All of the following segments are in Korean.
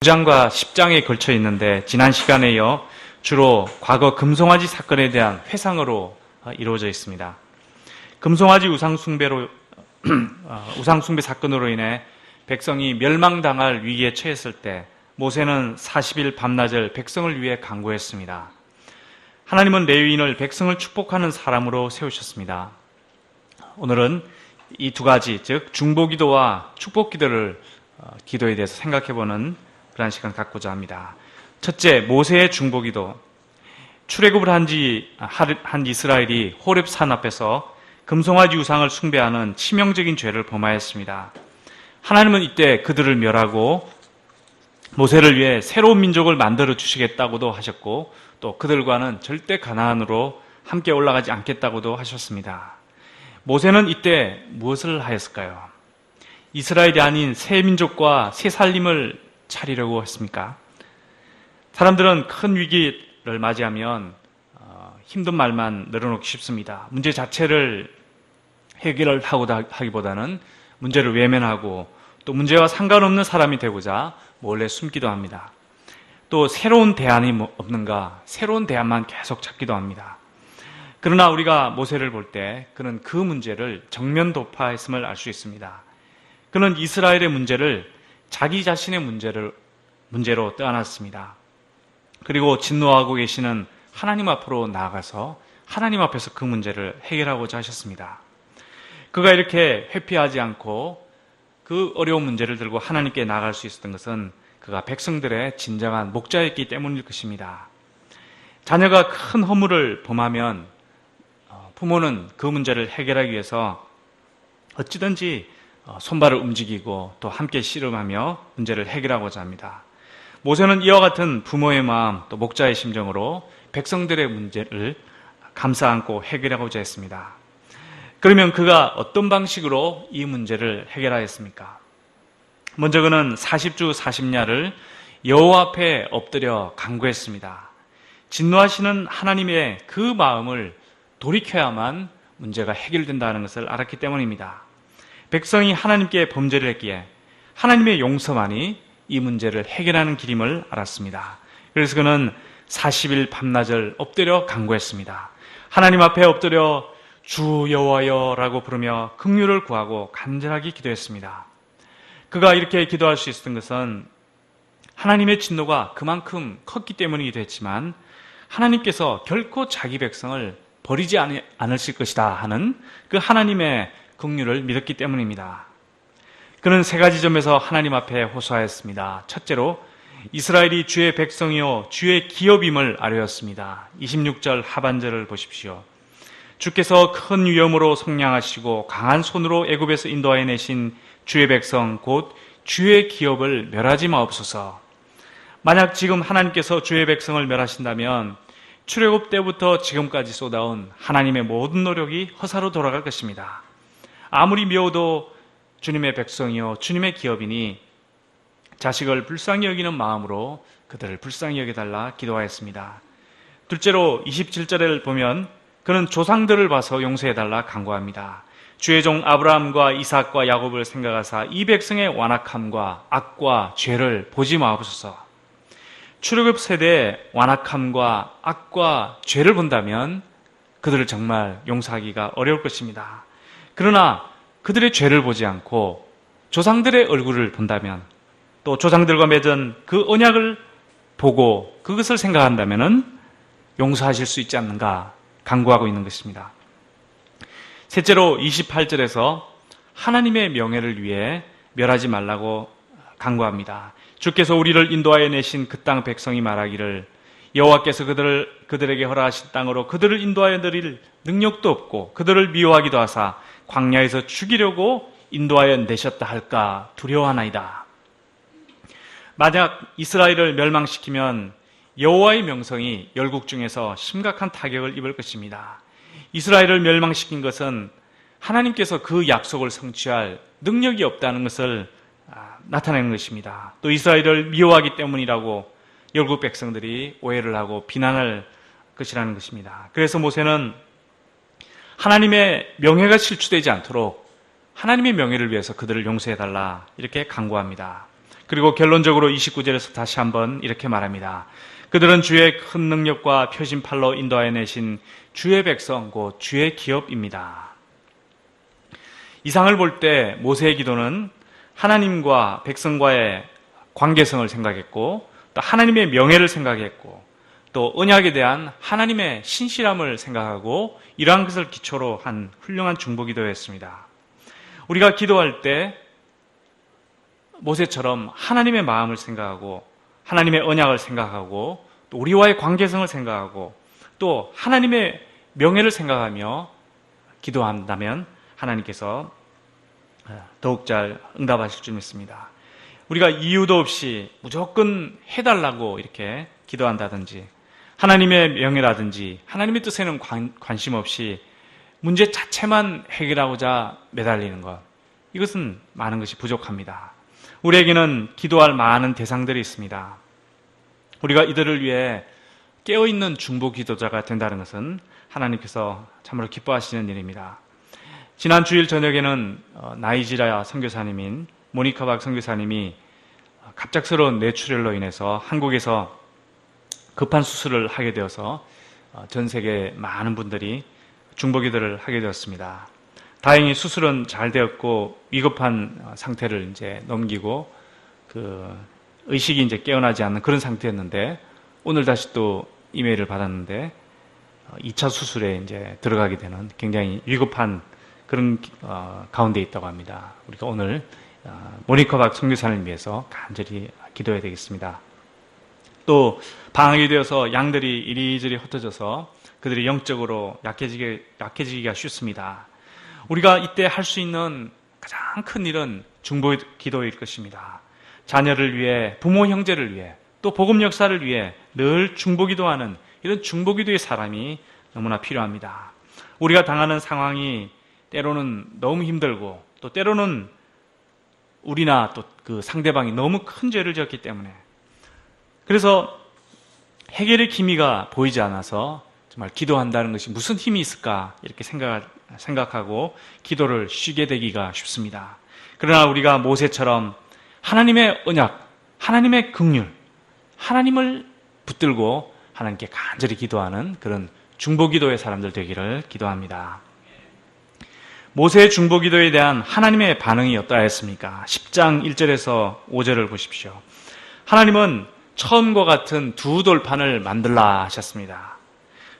9장과 10장에 걸쳐 있는데 지난 시간에 이어 주로 과거 금송아지 사건에 대한 회상으로 이루어져 있습니다. 금송아지 우상숭배 사건으로 인해 백성이 멸망당할 위기에 처했을 때 모세는 40일 밤낮을 백성을 위해 간구했습니다. 하나님은 레위인을 백성을 축복하는 사람으로 세우셨습니다. 오늘은 이 두 가지, 즉 중보기도와 축복기도를 기도에 대해서 생각해보는 그런 시간 갖고자 합니다. 첫째, 모세의 중보기도. 출애굽을 한 이스라엘이 호렙산 앞에서 금송아지 우상을 숭배하는 치명적인 죄를 범하였습니다. 하나님은 이때 그들을 멸하고 모세를 위해 새로운 민족을 만들어 주시겠다고도 하셨고, 또 그들과는 절대 가나안으로 함께 올라가지 않겠다고도 하셨습니다. 모세는 이때 무엇을 하였을까요? 이스라엘이 아닌 새 민족과 새 살림을 차리려고 했습니까? 사람들은 큰 위기를 맞이하면 힘든 말만 늘어놓기 쉽습니다. 문제 자체를 해결을 하기보다는 문제를 외면하고 또 문제와 상관없는 사람이 되고자 몰래 숨기도 합니다. 또 새로운 대안이 없는가, 새로운 대안만 계속 찾기도 합니다. 그러나 우리가 모세를 볼 때 그는 그 문제를 정면 돌파했음을 알 수 있습니다. 그는 이스라엘의 문제를 자기 자신의 문제로 떠안았습니다. 그리고 진노하고 계시는 하나님 앞으로 나아가서 하나님 앞에서 그 문제를 해결하고자 하셨습니다. 그가 이렇게 회피하지 않고 그 어려운 문제를 들고 하나님께 나아갈 수 있었던 것은 그가 백성들의 진정한 목자였기 때문일 것입니다. 자녀가 큰 허물을 범하면 부모는 그 문제를 해결하기 위해서 어찌든지 손발을 움직이고 또 함께 씨름하며 문제를 해결하고자 합니다. 모세는 이와 같은 부모의 마음 또 목자의 심정으로 백성들의 문제를 감싸 안고 해결하고자 했습니다. 그러면 그가 어떤 방식으로 이 문제를 해결하였습니까? 먼저 그는 40주 40야를 여호와 앞에 엎드려 간구했습니다. 진노하시는 하나님의 그 마음을 돌이켜야만 문제가 해결된다는 것을 알았기 때문입니다. 백성이 하나님께 범죄를 했기에 하나님의 용서만이 이 문제를 해결하는 길임을 알았습니다. 그래서 그는 40일 밤낮을 엎드려 간구했습니다. 하나님 앞에 엎드려 주 여호와여라고 부르며 긍휼을 구하고 간절하게 기도했습니다. 그가 이렇게 기도할 수 있었던 것은 하나님의 진노가 그만큼 컸기 때문이기도 했지만 하나님께서 결코 자기 백성을 버리지 않으실 것이다 하는 그 하나님의 긍휼을 믿었기 때문입니다. 그는 세 가지 점에서 하나님 앞에 호소하였습니다. 첫째로 이스라엘이 주의 백성이요 주의 기업임을 아뢰었습니다. 26절 하반절을 보십시오. 주께서 큰 위엄으로 속량하시고 강한 손으로 애굽에서 인도하여 내신 주의 백성 곧 주의 기업을 멸하지 마옵소서. 만약 지금 하나님께서 주의 백성을 멸하신다면 출애굽 때부터 지금까지 쏟아온 하나님의 모든 노력이 허사로 돌아갈 것입니다. 아무리 미워도 주님의 백성이요 주님의 기업이니 자식을 불쌍히 여기는 마음으로 그들을 불쌍히 여겨달라 기도하였습니다. 둘째로 27절을 보면 그는 조상들을 봐서 용서해달라 간구합니다. 주의 종 아브라함과 이삭과 야곱을 생각하사 이 백성의 완악함과 악과 죄를 보지 마옵소서. 출애굽 세대의 완악함과 악과 죄를 본다면 그들을 정말 용서하기가 어려울 것입니다. 그러나 그들의 죄를 보지 않고 조상들의 얼굴을 본다면 또 조상들과 맺은 그 언약을 보고 그것을 생각한다면 용서하실 수 있지 않는가 간구하고 있는 것입니다. 셋째로 28절에서 하나님의 명예를 위해 멸하지 말라고 간구합니다. 주께서 우리를 인도하여 내신 그 땅 백성이 말하기를 여호와께서 그들에게 허락하신 땅으로 그들을 인도하여 드릴 능력도 없고 그들을 미워하기도 하사 광야에서 죽이려고 인도하여 내셨다 할까 두려워하나이다. 만약 이스라엘을 멸망시키면 여호와의 명성이 열국 중에서 심각한 타격을 입을 것입니다. 이스라엘을 멸망시킨 것은 하나님께서 그 약속을 성취할 능력이 없다는 것을 나타내는 것입니다. 또 이스라엘을 미워하기 때문이라고 열국 백성들이 오해를 하고 비난할 것이라는 것입니다. 그래서 모세는 하나님의 명예가 실추되지 않도록 하나님의 명예를 위해서 그들을 용서해달라 이렇게 간구합니다. 그리고 결론적으로 29절에서 다시 한번 이렇게 말합니다. 그들은 주의 큰 능력과 표심팔로 인도하여 내신 주의 백성, 곧 주의 기업입니다. 이상을 볼 때 모세의 기도는 하나님과 백성과의 관계성을 생각했고, 또 하나님의 명예를 생각했고, 또 언약에 대한 하나님의 신실함을 생각하고, 이러한 것을 기초로 한 훌륭한 중보기도였습니다. 우리가 기도할 때 모세처럼 하나님의 마음을 생각하고, 하나님의 언약을 생각하고, 또 우리와의 관계성을 생각하고, 또 하나님의 명예를 생각하며 기도한다면 하나님께서 더욱 잘 응답하실 줄 믿습니다. 우리가 이유도 없이 무조건 해달라고 이렇게 기도한다든지, 하나님의 명예라든지 하나님의 뜻에는 관심 없이 문제 자체만 해결하고자 매달리는 것, 이것은 많은 것이 부족합니다. 우리에게는 기도할 많은 대상들이 있습니다. 우리가 이들을 위해 깨어있는 중보 기도자가 된다는 것은 하나님께서 참으로 기뻐하시는 일입니다. 지난 주일 저녁에는 나이지리아 선교사님인 모니카 박 선교사님이 갑작스러운 뇌출혈로 인해서 한국에서 급한 수술을 하게 되어서 전 세계 많은 분들이 중보기도를 하게 되었습니다. 다행히 수술은 잘 되었고 위급한 상태를 이제 넘기고 의식이 이제 깨어나지 않는 그런 상태였는데, 오늘 다시 또 이메일을 받았는데 2차 수술에 이제 들어가게 되는 굉장히 위급한 그런 가운데 있다고 합니다. 우리가 오늘 모니카 박 선교사를 위해서 간절히 기도해야 되겠습니다. 또 방학이 되어서 양들이 이리저리 흩어져서 그들이 영적으로 약해지기가 쉽습니다. 우리가 이때 할 수 있는 가장 큰 일은 중보 기도일 것입니다. 자녀를 위해, 부모 형제를 위해, 또 복음 역사를 위해 늘 중보 기도하는 이런 중보 기도의 사람이 너무나 필요합니다. 우리가 당하는 상황이 때로는 너무 힘들고, 또 때로는 우리나 또 그 상대방이 너무 큰 죄를 지었기 때문에, 그래서 해결의 기미가 보이지 않아서 정말 기도한다는 것이 무슨 힘이 있을까 이렇게 생각하고 기도를 쉬게 되기가 쉽습니다. 그러나 우리가 모세처럼 하나님의 언약, 하나님의 긍휼, 하나님을 붙들고 하나님께 간절히 기도하는 그런 중보기도의 사람들 되기를 기도합니다. 모세의 중보기도에 대한 하나님의 반응이 어떠하였습니까? 10장 1절에서 5절을 보십시오. 하나님은 처음과 같은 두 돌판을 만들라 하셨습니다.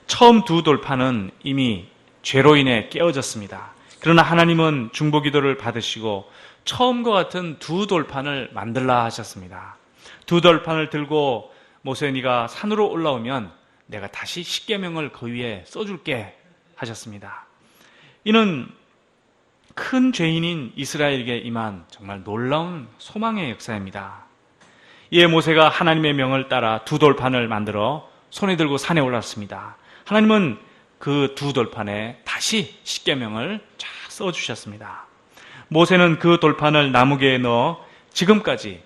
처음 두 돌판은 이미 죄로 인해 깨어졌습니다. 그러나 하나님은 중보기도를 받으시고 처음과 같은 두 돌판을 만들라 하셨습니다. 두 돌판을 들고 모세, 네가 산으로 올라오면 내가 다시 십계명을 그 위에 써줄게 하셨습니다. 이는 큰 죄인인 이스라엘에게 임한 정말 놀라운 소망의 역사입니다. 이에 모세가 하나님의 명을 따라 두 돌판을 만들어 손에 들고 산에 올랐습니다. 하나님은 그 두 돌판에 다시 십계명을 쫙 써주셨습니다. 모세는 그 돌판을 나무개에 넣어 지금까지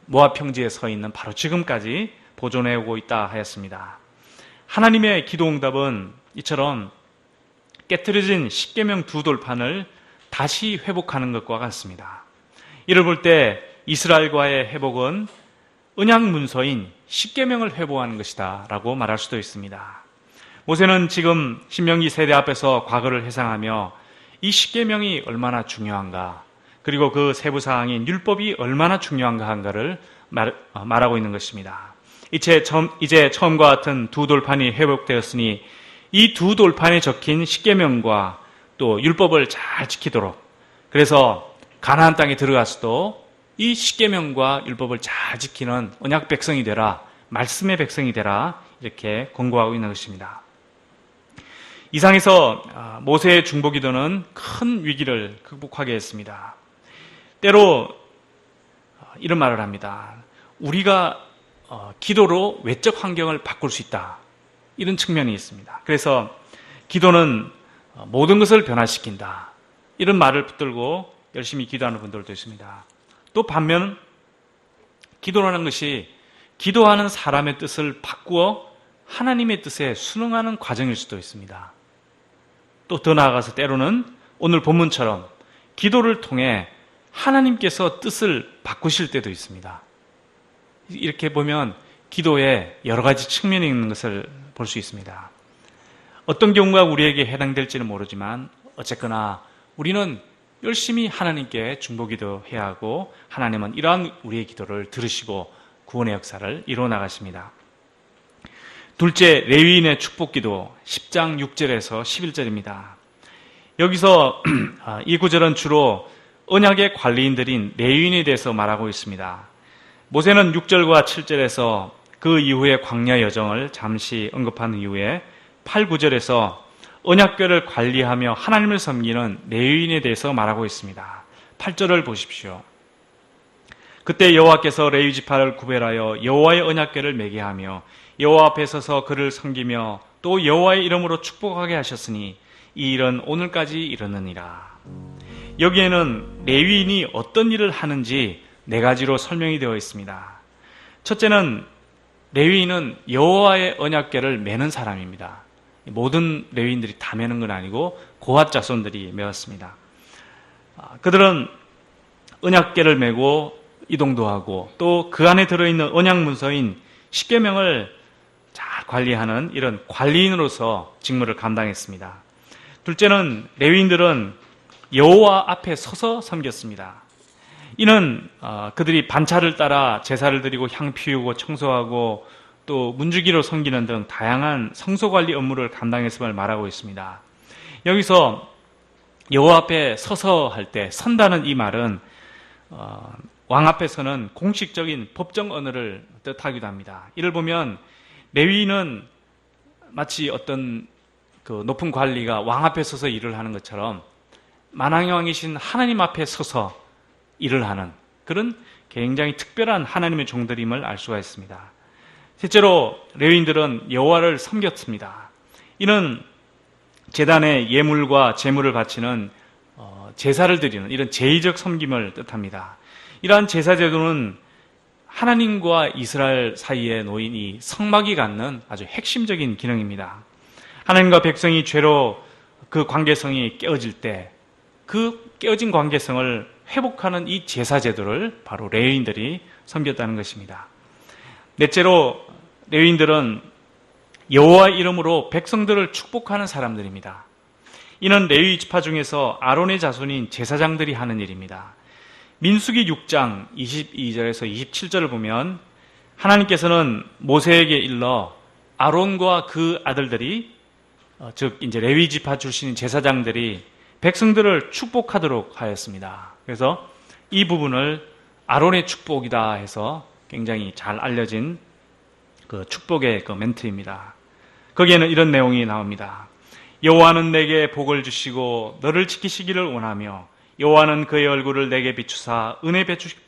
모압 평지에 서 있는 바로 지금까지 보존해 오고 있다 하였습니다. 하나님의 기도 응답은 이처럼 깨트려진 십계명 두 돌판을 다시 회복하는 것과 같습니다. 이를 볼 때 이스라엘과의 회복은 언약 문서인 십계명을 회복하는 것이다 라고 말할 수도 있습니다. 모세는 지금 신명기 세대 앞에서 과거를 회상하며 이 십계명이 얼마나 중요한가, 그리고 그 세부 사항인 율법이 얼마나 중요한가 한가를 말하고 있는 것입니다. 이제 처음과 같은 두 돌판이 회복되었으니 이 두 돌판에 적힌 십계명과 또 율법을 잘 지키도록, 그래서 가나안 땅에 들어가서도 이 십계명과 율법을 잘 지키는 언약 백성이 되라, 말씀의 백성이 되라, 이렇게 권고하고 있는 것입니다. 이상에서 모세의 중보기도는 큰 위기를 극복하게 했습니다. 때로 이런 말을 합니다. 우리가 기도로 외적 환경을 바꿀 수 있다, 이런 측면이 있습니다. 그래서 기도는 모든 것을 변화시킨다, 이런 말을 붙들고 열심히 기도하는 분들도 있습니다. 또 반면 기도라는 것이 기도하는 사람의 뜻을 바꾸어 하나님의 뜻에 순응하는 과정일 수도 있습니다. 또 더 나아가서 때로는 오늘 본문처럼 기도를 통해 하나님께서 뜻을 바꾸실 때도 있습니다. 이렇게 보면 기도에 여러 가지 측면이 있는 것을 볼 수 있습니다. 어떤 경우가 우리에게 해당될지는 모르지만 어쨌거나 우리는 열심히 하나님께 중보기도 해야 하고 하나님은 이러한 우리의 기도를 들으시고 구원의 역사를 이루어 나가십니다. 둘째, 레위인의 축복기도 10장 6절에서 11절입니다. 여기서 이 구절은 주로 언약의 관리인들인 레위인에 대해서 말하고 있습니다. 모세는 6절과 7절에서 그 이후의 광야 여정을 잠시 언급한 이후에 8, 9절에서 언약궤를 관리하며 하나님을 섬기는 레위인에 대해서 말하고 있습니다. 8절을 보십시오. 그때 여호와께서 레위 지파를 구별하여 여호와의 언약궤를 매게 하며 여호와 앞에 서서 그를 섬기며 또 여호와의 이름으로 축복하게 하셨으니 이 일은 오늘까지 이르느니라. 여기에는 레위인이 어떤 일을 하는지 네 가지로 설명이 되어 있습니다. 첫째는 레위인은 여호와의 언약궤를 매는 사람입니다. 모든 레위인들이 다 매는 건 아니고 고핫 자손들이 메었습니다. 그들은 언약궤를 메고 이동도 하고 또 그 안에 들어있는 언약 문서인 십계명을 잘 관리하는 이런 관리인으로서 직무를 감당했습니다. 둘째는 레위인들은 여호와 앞에 서서 섬겼습니다. 이는 그들이 반차를 따라 제사를 드리고 향 피우고 청소하고 또 문지기로 섬기는 등 다양한 성소관리 업무를 감당했음을 말하고 있습니다. 여기서 여호와 앞에 서서 할 때 선다는 이 말은 왕 앞에서는 공식적인 법정 언어를 뜻하기도 합니다. 이를 보면 레위인은 마치 어떤 그 높은 관리가 왕 앞에 서서 일을 하는 것처럼 만왕의 왕이신 하나님 앞에 서서 일을 하는 그런 굉장히 특별한 하나님의 종들임을 알 수가 있습니다. 실제로 레위인들은 여호와를 섬겼습니다. 이는 제단에 예물과 제물을 바치는 제사를 드리는 이런 제의적 섬김을 뜻합니다. 이러한 제사 제도는 하나님과 이스라엘 사이에 놓인 이 성막이 갖는 아주 핵심적인 기능입니다. 하나님과 백성이 죄로 그 관계성이 깨어질 때 그 깨어진 관계성을 회복하는 이 제사 제도를 바로 레위인들이 섬겼다는 것입니다. 넷째로 레위인들은 여호와 이름으로 백성들을 축복하는 사람들입니다. 이는 레위 지파 중에서 아론의 자손인 제사장들이 하는 일입니다. 민수기 6장 22절에서 27절을 보면 하나님께서는 모세에게 일러 아론과 그 아들들이 즉 이제 레위 지파 출신인 제사장들이 백성들을 축복하도록 하였습니다. 그래서 이 부분을 아론의 축복이다 해서 굉장히 잘 알려진 그 축복의 그 멘트입니다. 거기에는 이런 내용이 나옵니다. 여호와는 내게 복을 주시고 너를 지키시기를 원하며 여호와는 그의 얼굴을 내게 비추사 은혜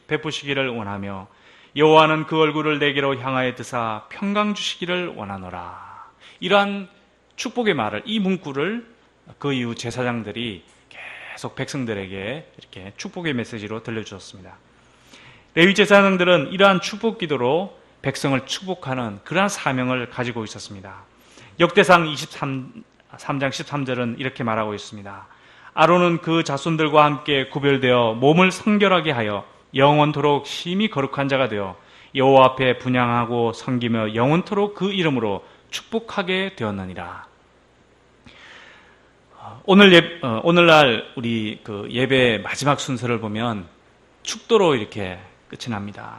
베푸시기를 원하며 여호와는 그 얼굴을 내게로 향하여 드사 평강 주시기를 원하노라. 이러한 축복의 말을 이 문구를 그 이후 제사장들이 계속 백성들에게 이렇게 축복의 메시지로 들려주었습니다. 레위 제사장들은 이러한 축복 기도로 백성을 축복하는 그러한 사명을 가지고 있었습니다. 역대상 3장 13절은 이렇게 말하고 있습니다. 아론은 그 자손들과 함께 구별되어 몸을 성결하게 하여 영원토록 심히 거룩한 자가 되어 여호와 앞에 분향하고 섬기며 영원토록 그 이름으로 축복하게 되었느니라. 오늘날 우리 그 예배 마지막 순서를 보면 축도로 이렇게 끝이 납니다.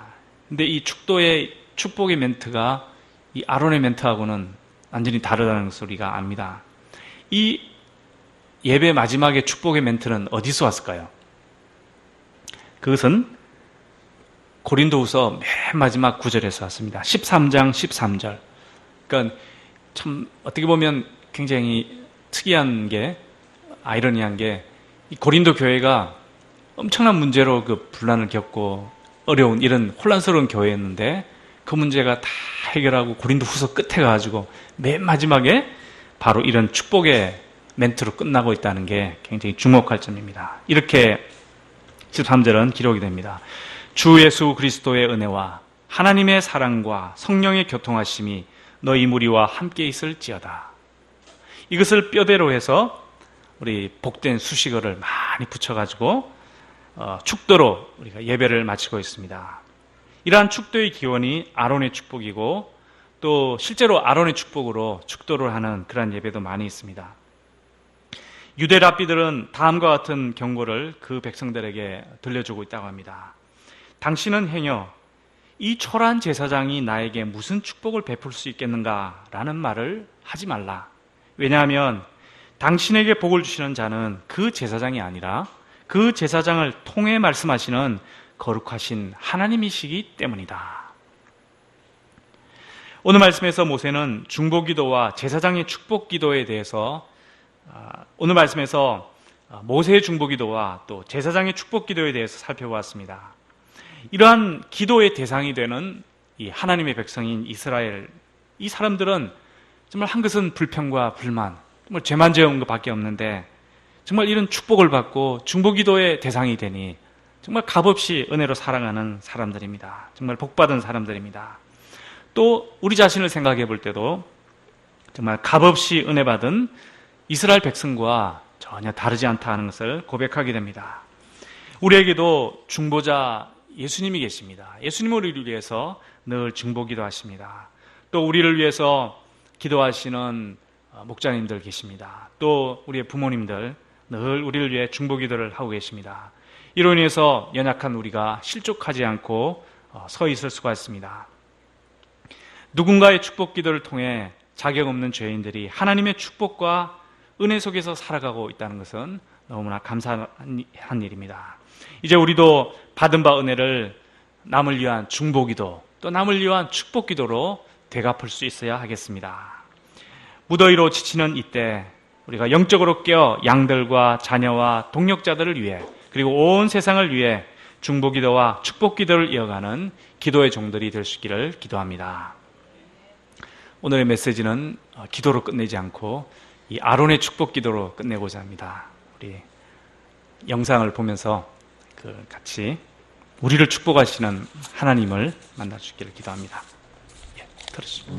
근데 이 축도의 축복의 멘트가 이 아론의 멘트하고는 완전히 다르다는 것을 우리가 압니다. 이 예배 마지막에 축복의 멘트는 어디서 왔을까요? 그것은 고린도후서 맨 마지막 구절에서 왔습니다. 13장 13절. 그러니까 참 어떻게 보면 굉장히 특이한 게 아이러니한 게 이 고린도 교회가 엄청난 문제로 그 분란을 겪고 어려운 이런 혼란스러운 교회였는데 그 문제가 다 해결하고 고린도후서 끝에 가가지고 맨 마지막에 바로 이런 축복의 멘트로 끝나고 있다는 게 굉장히 주목할 점입니다. 이렇게 13절은 기록이 됩니다. 주 예수 그리스도의 은혜와 하나님의 사랑과 성령의 교통하심이 너희 무리와 함께 있을지어다. 이것을 뼈대로 해서 우리 복된 수식어를 많이 붙여가지고 축도로 우리가 예배를 마치고 있습니다. 이러한 축도의 기원이 아론의 축복이고 또 실제로 아론의 축복으로 축도를 하는 그러한 예배도 많이 있습니다. 유대 랍비들은 다음과 같은 경고를 그 백성들에게 들려주고 있다고 합니다. 당신은 행여 이 초라한 제사장이 나에게 무슨 축복을 베풀 수 있겠는가라는 말을 하지 말라. 왜냐하면 당신에게 복을 주시는 자는 그 제사장이 아니라 그 제사장을 통해 말씀하시는 거룩하신 하나님이시기 때문이다. 오늘 말씀에서 모세는 중보기도와 제사장의 축복기도에 대해서 오늘 말씀에서 모세의 중보기도와 또 제사장의 축복기도에 대해서 살펴보았습니다. 이러한 기도의 대상이 되는 이 하나님의 백성인 이스라엘, 이 사람들은 정말 한 것은 불평과 불만, 정말 죄만 지은 것밖에 없는데 정말 이런 축복을 받고 중보기도의 대상이 되니 정말 값없이 은혜로 살아가는 사람들입니다. 정말 복받은 사람들입니다. 또 우리 자신을 생각해 볼 때도 정말 값없이 은혜 받은 이스라엘 백성과 전혀 다르지 않다 하는 것을 고백하게 됩니다. 우리에게도 중보자 예수님이 계십니다. 예수님은 우리를 위해서 늘 중보기도 하십니다. 또 우리를 위해서 기도하시는 목자님들 계십니다. 또 우리의 부모님들 늘 우리를 위해 중보기도를 하고 계십니다. 이로 인해서 연약한 우리가 실족하지 않고 서 있을 수가 있습니다. 누군가의 축복기도를 통해 자격 없는 죄인들이 하나님의 축복과 은혜 속에서 살아가고 있다는 것은 너무나 감사한 일입니다. 이제 우리도 받은 바 은혜를 남을 위한 중보기도 또 남을 위한 축복기도로 되갚을 수 있어야 하겠습니다. 무더위로 지치는 이때 우리가 영적으로 깨어 양들과 자녀와 동력자들을 위해 그리고 온 세상을 위해 중보기도와 축복기도를 이어가는 기도의 종들이 될 수 있기를 기도합니다. 오늘의 메시지는 기도로 끝내지 않고 이 아론의 축복기도로 끝내고자 합니다. 우리 영상을 보면서 같이 우리를 축복하시는 하나님을 만날 수 있기를 기도합니다. 들으시죠.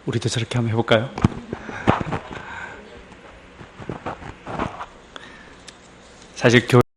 우리도 저렇게 한번 해볼까요? 사실